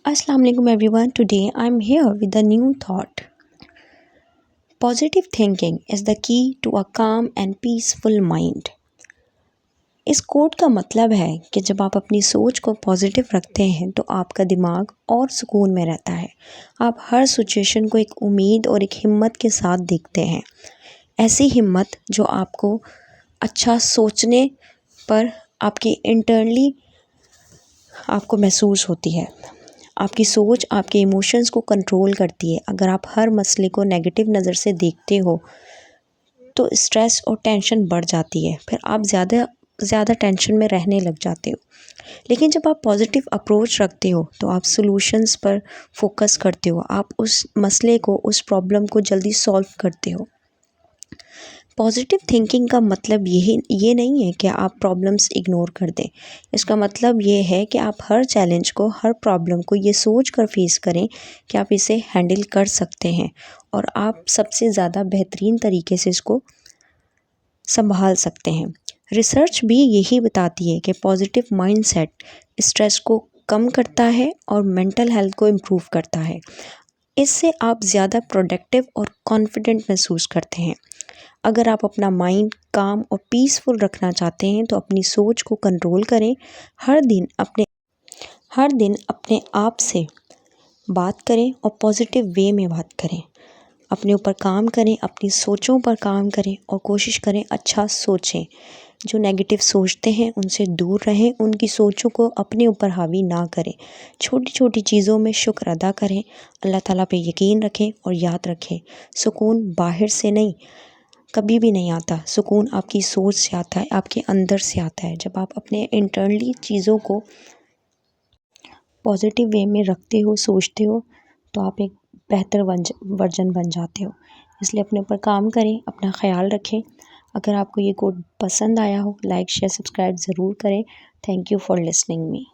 Assalamu alaikum everyone. Today I'm here with a new thought. Positive thinking is the key to a calm and peaceful mind. इस coat का मतलब है कि जब आप अपनी सोच को पॉजिटिव रखते हैं तो आपका दिमाग और सुकून में रहता है। आप हर सिचुएशन को एक उम्मीद और एक हिम्मत के साथ देखते हैं। ऐसी हिम्मत जो आपको अच्छा सोचने पर आपकी इंटरनली आपको महसूस होती है। आपकी सोच आपके इमोशंस को कंट्रोल करती है। अगर आप हर मसले को नेगेटिव नज़र से देखते हो तो स्ट्रेस और टेंशन बढ़ जाती है, फिर आप ज़्यादा टेंशन में रहने लग जाते हो। लेकिन जब आप पॉजिटिव अप्रोच रखते हो तो आप सॉल्यूशंस पर फोकस करते हो, आप उस मसले को, उस प्रॉब्लम को जल्दी सॉल्व करते हो। पॉजिटिव थिंकिंग का मतलब ये नहीं है कि आप प्रॉब्लम्स इग्नोर कर दें। इसका मतलब ये है कि आप हर चैलेंज को, हर प्रॉब्लम को ये सोच कर फेस करें कि आप इसे हैंडल कर सकते हैं और आप सबसे ज़्यादा बेहतरीन तरीके से इसको संभाल सकते हैं। रिसर्च भी यही बताती है कि पॉजिटिव माइंडसेट स्ट्रेस को कम करता है और मेंटल हेल्थ को इम्प्रूव करता है। इससे आप ज़्यादा प्रोडक्टिव और कॉन्फिडेंट महसूस करते हैं। अगर आप अपना माइंड काम और पीसफुल रखना चाहते हैं तो अपनी सोच को कंट्रोल करें। हर दिन अपने आप से बात करें और पॉजिटिव वे में बात करें। अपने ऊपर काम करें, अपनी सोचों पर काम करें और कोशिश करें अच्छा सोचें। जो नेगेटिव सोचते हैं उनसे दूर रहें, उनकी सोचों को अपने ऊपर हावी ना करें। छोटी छोटी चीज़ों में शुक्र अदा करें, अल्लाह ताला पे यकीन रखें और याद रखें, सुकून बाहर से नहीं, कभी भी नहीं आता। सुकून आपकी सोच से आता है, आपके अंदर से आता है। जब आप अपने इंटरनली चीज़ों को पॉजिटिव वे में रखते हो, सोचते हो, तो आप एक बेहतर वर्जन बन जाते हो। इसलिए अपने ऊपर काम करें, अपना ख्याल रखें। अगर आपको ये कोट पसंद आया हो, लाइक शेयर सब्सक्राइब ज़रूर करें। Thank you for listening me.